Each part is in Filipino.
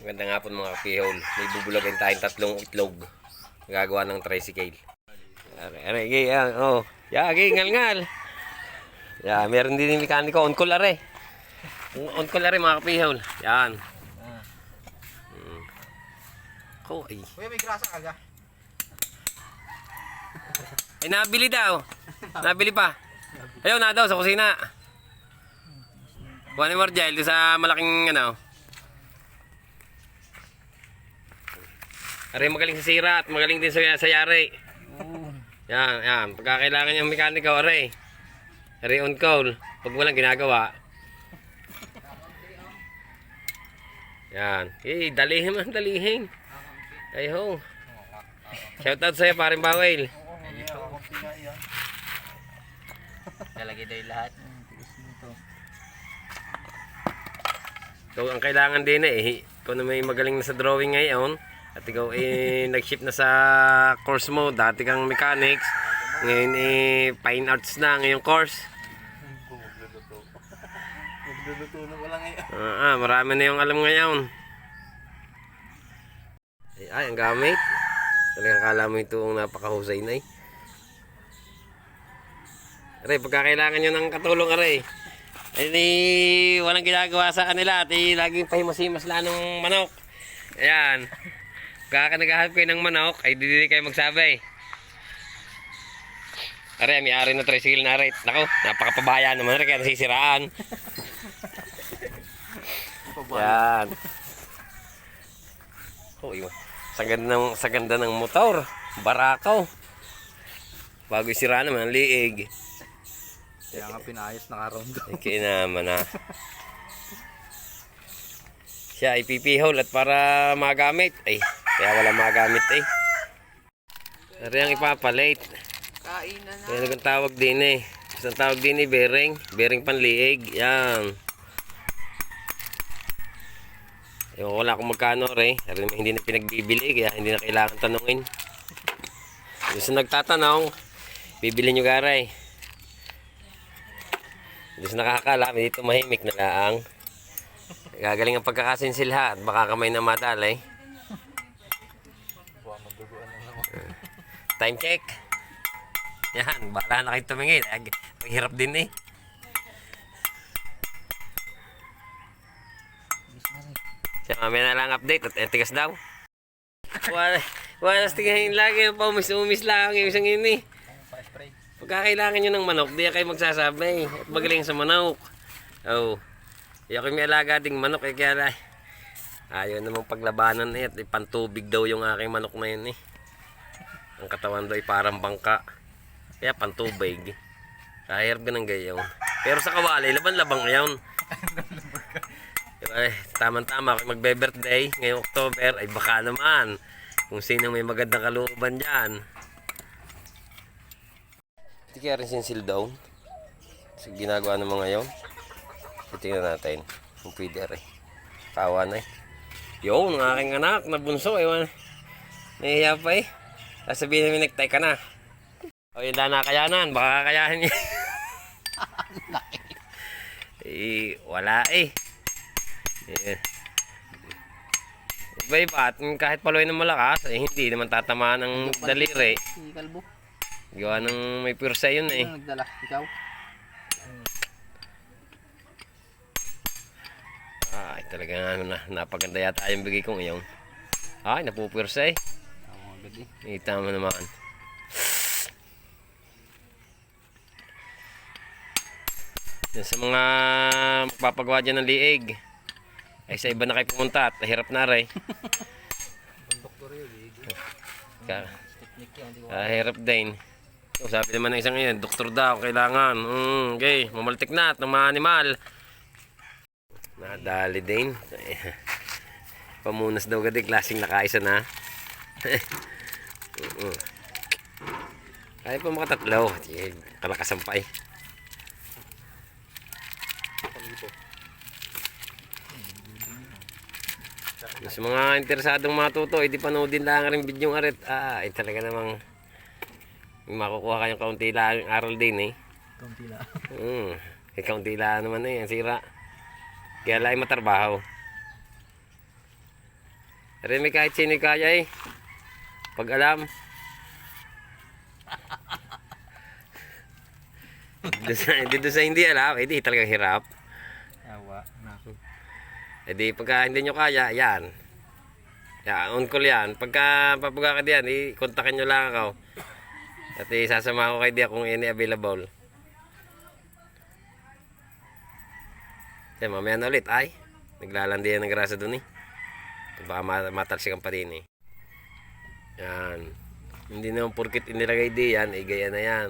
Magandang hapon mga kapihol. May bubulagan tayong tatlong itlog. Gagawa ng tricycle. Aray, oh. Ngal-ngal. Meron din yung mekaniko. On call are. On call are mga kapihol. Yan. Ay. Uy, may grasa aga. Ay, nabili daw. Nabili pa. Ayaw na daw sa kusina. Kuha ni Marjel sa malaking ano. Aray, magaling sa sira at magaling din sa yari. Yan. Pagka kailangan yung mekaniko, aray. Aray on call. Pag walang ginagawa. Yan. Dalihin man, dalihin. Ayho. Shoutout sa'yo, paring Bawel. Lalagay daw yung lahat. So, ang kailangan din ikaw na may magaling na sa drawing ngayon. At ikaw nag-ship na sa course mo. Dati kang mechanics. Ngayon fine arts na ngayong course. Magluluto na wala ngayon. Marami na yung alam ngayon. Ay, ang gamit. Talagang akala mo itong napakahusay na Aray, pagka kailangan nyo ng katulong aray. Walang ginagawa sa kanila. Laging pahimas-himas lang ng manok. Ayan. Pagka naghahalap kayo ng manok, ay hindi kayo magsabi. Aray, may ari na tricycle na aray. Nako, napakapabaya naman aray, kaya nasisiraan. Yan. Sa ganda ng motor. Barakaw. Bago isira naman ang liig. Kaya nga pinayos naka-round. Kaya naman siya ipipihol at para magamit. Kaya wala magamit Ari ang ipapalit. Kainan na. Kaya naging tawag din Isang tawag din bearing. Bearing panliig. Yan. Ewan ko wala kung magkano Ari hindi na pinagbibili. Kaya hindi na kailangan tanungin. Gusto nagtatanong, bibili nyo garay. Gusto nakakala, dito mahimik na laang. Gagaling ang pagkakasinsilha at baka kamay na madalay. Time check. Yan, bahala na kayo tumingin. Hirap din Siya mamaya na lang update at etikas daw. Walas tingin lagi yung paumis-umis lang yung isang ini. Pagka kailangan nyo ng manok, di kayo magsasabi. At magaling sa manok. Ako may alaga ding manok kaya ayaw namang paglabanan at pantubig daw yung aking manok na yun Ang katawan daw ay parang bangka. Kaya pantubig. Kahirap ganang gayon. Pero sa kawali, laban-labang ngayon. Tama-tama kung magbe-birthday ngayong October, ay baka naman kung sino may magandang kalooban dyan. Hindi kaya rin sinsil daw. Kasi ginagawa ng mga ngayon. Tingnan natin kung pwede rin. Tawa na Yun, ang aking anak na bunso. Nahihiya pa Sasabihin namin nagtay ka na. Yun na kayanan. Baka kakayahan niya. Wala Iba-iba at kahit paloy ng malakas hindi naman tatamaan ng daliri. Kalbo. Gawa ng may pursa yun Nagdala, ikaw? Talaga napaganda yata yung bigay kong iyon. Napupursa Ita mo naman. Yan sa mga magpapagawa dyan ng liig. Sa iba na kayo pumunta at hirap na rin. Hirap din. Sabi naman ng isang yun, doktor daw, kailangan. Okay, mamaltik na at ng mga animal. Nadali din. Pamunas daw gadi, klaseng nakaisa na. Kaya pa makatatlo. Kalakasan pa Sa mga interesadong matuto, di panoodin lang rin video ng arit. Talaga namang makukuha kayong kaunti lang aral din Kaunti lang. Kaunti lang naman ang sira. Kaya lang matarbaho. Remy kahit sino kaya eh. Pag alam. Dito sa hindi alam, hindi talagang hirap. Awa, naku. Eh di pagka hindi nyo kaya, yan. Yan, on call yan. Pagka papuga ka diyan, i-kontakin nyo lang ako. At isasama ko kayo diyan kung any available. Kaya mamaya na ulit, ay. Naglalandi yan ng grasa dun eh. Baka matalsikan pa din eh. Yan. Hindi naman porkit inilagay di yan, gaya na yan.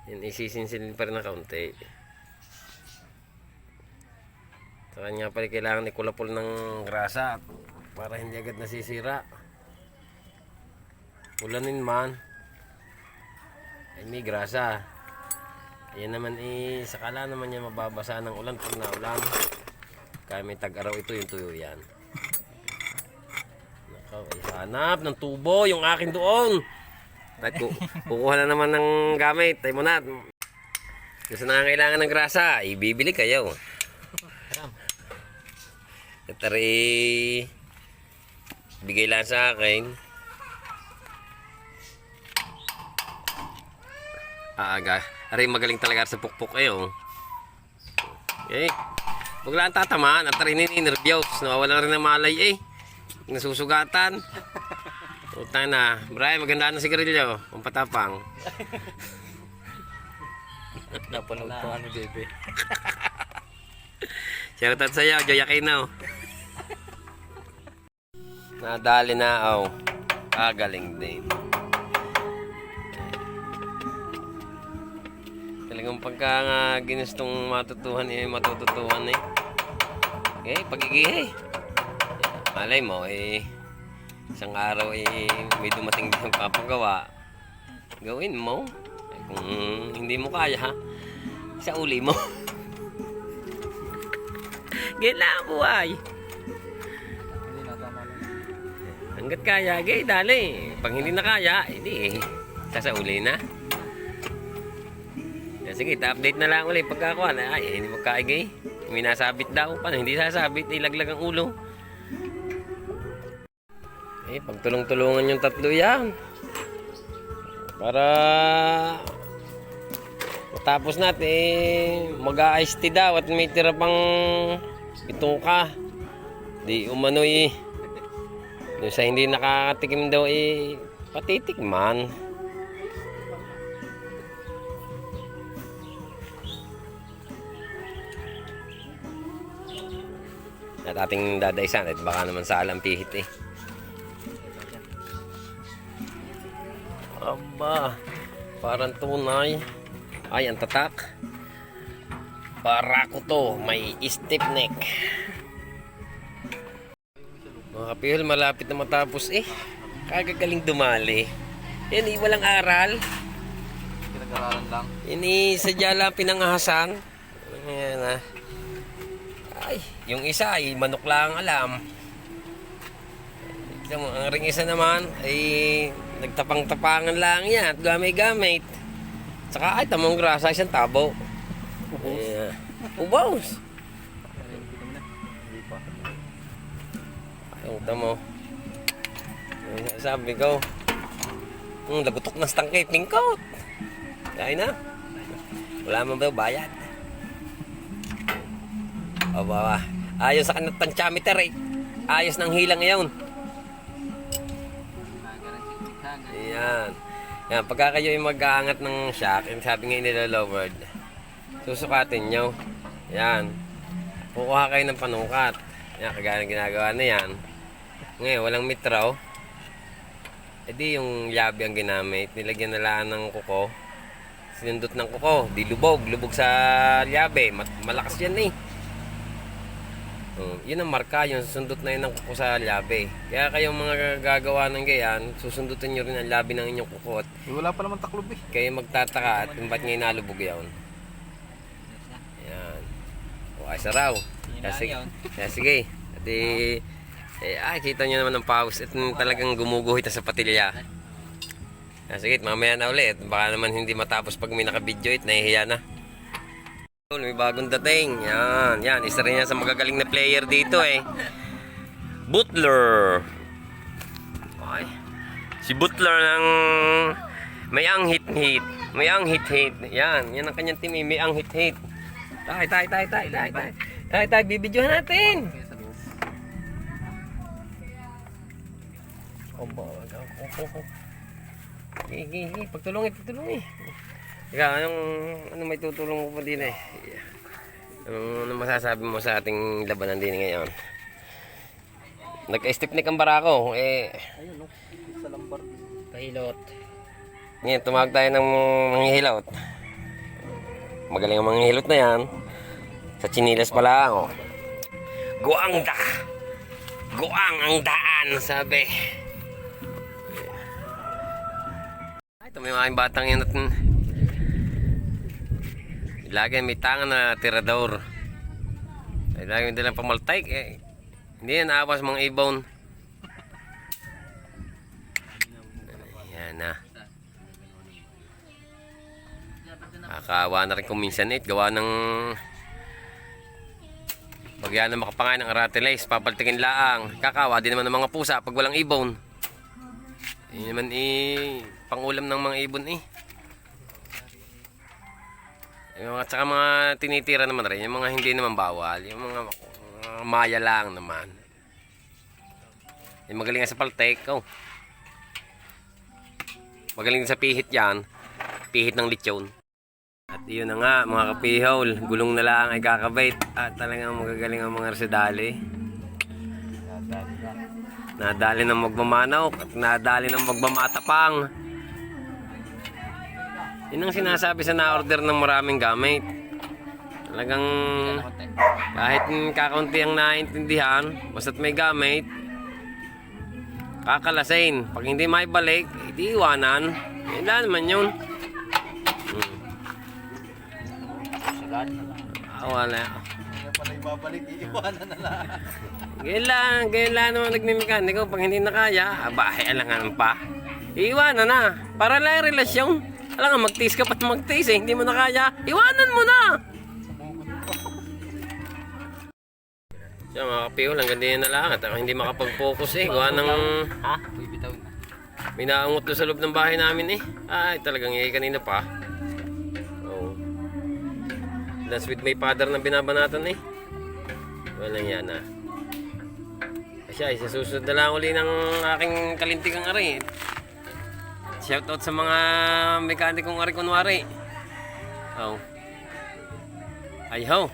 Yan, isisinsilin pa rin ng kaunti. Sa kanya pala kailangan ikulapol ng grasa para hindi agad nasisira. Ulanin man. Ay may grasa. Ayan naman sakala naman niya mababasa ng ulan pag naulan. Kaya may tag-araw ito yung tuyo yan. Nakaw, hanap ng tubo yung akin doon. At kukuha na naman ng gamit. Tayo muna. Gusto na kailangan ng grasa, ibibili kayo. At bigay lang sa akin. Aray magaling talaga sa pukpuk eh oh. Okay. Huwag lang tatamaan at rin nervyos. Nawawala rin ng malay eh. Nasusugatan. Utang na. Brian, maganda na sigarilyo. Ang patapang. Napanood ko ano, JB. Shoutout sa'yo, Joy Aquino. Nadali na, oh. Galing din. Talagang pagka nga ginustong matutuhan eh, matututuhan eh. Okay, pag-igihay. Malay mo eh, isang araw eh, may dumating din papagawa. Gawin mo. Eh, kung hindi mo kaya, ha, sa uli mo. Gila buhay. Hindi na, tama lang. Hanggat kaya, gay, dali. Pag hindi na kaya, hindi eh. Sasauli na. Sige, update na lang ulit pagkakuha na. Ay, hindi magkaigay. May nasabit daw. Paano hindi sasabit? Ilaglag ang ulo. Eh, pagtulong-tulungan yung tatlo yan. Para matapos natin, mag-a-ice tea daw at may tira pang bituka. Di umano'y yung sa hindi nakakatikim daw eh, patitikman. At ating dadaisan at baka naman sa alam pihit eh. Aba, parang tunay. Ay, ang tatak. Para ko to, may stiff neck. Mga kapihol, malapit na matapos eh. Kagagaling dumali. Yan eh, walang aral. Pinag-aralan lang. Yan eh, sadya lang pinangahasan. Ayan ah. Ay, yung isa ay manok lang alam. Ang ring isa naman ay nagtapang-tapangan lang yan at gamay-gamit. Saka ay tamang grasa isang tabo. Ubaws. Hindi pa. Ay, tamo. Sabi ko, lagutok na stangkay, pingkot. Kaya na. Wala man ba bayad? Aba, ayos sa kanang tansyameter eh. Ayos ng hilang ngayon. Ayan. Yan, pagka kayo yung mag-aangat ng shock, sabi nga nilolowered, susukatin nyo. Yan. Kukuha kayo ng panukat. Yan, kagaya ng ginagawa na yan. Ngayon, walang mitraw. E di yung yabi ang ginamit. Nilagyan na lang ng kuko. Sinundot ng kuko. Di lubog. Lubog sa yabi. Malakas yan eh. Yun ang marka, yung susundot na yun ng kuko sa labi. Kaya kayong mga gagawa ng gayan, susundutin nyo rin ang labi ng inyong kuko. Eh, wala pa naman taklob eh. Kayo magtataka at kung ba't ngayon nalubog yun. Ayan. O ay saraw. Kaya sige. At kita nyo naman ng pause. At talagang gumuguhit sa patilya. Kaya sige, mamaya na ulit. Baka naman hindi matapos pag may naka-video it, nahihiya na. May bagong dating. Yan, yan. Isa rin yan sa magagaling na player dito eh. Butler. Ay. Si Butler ng may ang hit-hit. May ang hit-hit. Yan ang kanyang team. May ang hit-hit. Tay, bibidyohan natin. Sa loob. Pagtulong. Ika, ano may tutulong ko pa din eh. Ano masasabi mo sa ating labanan din ngayon? Nagka-stiffneck ang barako. Ayun, no? Sa lambar. Pahilot. Ngayon, tumawag tayo ng manghihilot. Magaling ang manghihilot na yan. Sa chinilas pala ako. Guang ang daan, sabi. Ay, ito may mga batang yan natin. Lagi may tangan na tirador. Ay, lagi may dalang pamaltay. Hindi yan naawas mga ibon. Yan na. Nakakaawa na rin kung minsan gawa ng pag yan na makapangain ng aratilays, papaltingin laang. Kakawa din naman ng mga pusa pag walang ibon. Yun naman pangulam ng mga ibon Yung mga, tsaka mga tinitira naman rin, yung mga hindi naman bawal, yung mga maya lang naman. Yung magaling sa paltek, magaling sa pihit yan, pihit ng lechon. At yun na nga mga kapihol, gulong na lang ay kakabait at talagang magagaling ang mga residali. Nadali ng magmamanok at nadali ng magmamatapang. Yun ang sinasabi sa na-order ng maraming gamit. Talagang kahit kakaunti ang naintindihan, basta't may gamit, kakalasin. Pag hindi may balik, hindi iwanan. Hindi naman yun. Wala. Hindi pala ibabalik, iiwanan na lang. Ganyan lang naman nagmimekaniko. Pag hindi na kaya, abahay, alangan pa. Iiwanan na. Para lang relasyon. Alam nga, magtiis ka pa magtiis hindi mo na kaya, iwanan mo na! Siya mga kapihol, hanggang din na lang at hindi makapag-focus gawa ng... Uy, bitaw na. May naangot doon sa loob ng bahay namin Ay, talagang kanina pa. That's with my father na binabanatan Walang yan Siya, isasusunod na lang uli ng aking kalintigang ari. Shoutout sa mga mekanikong ari kunwari. Ay ho.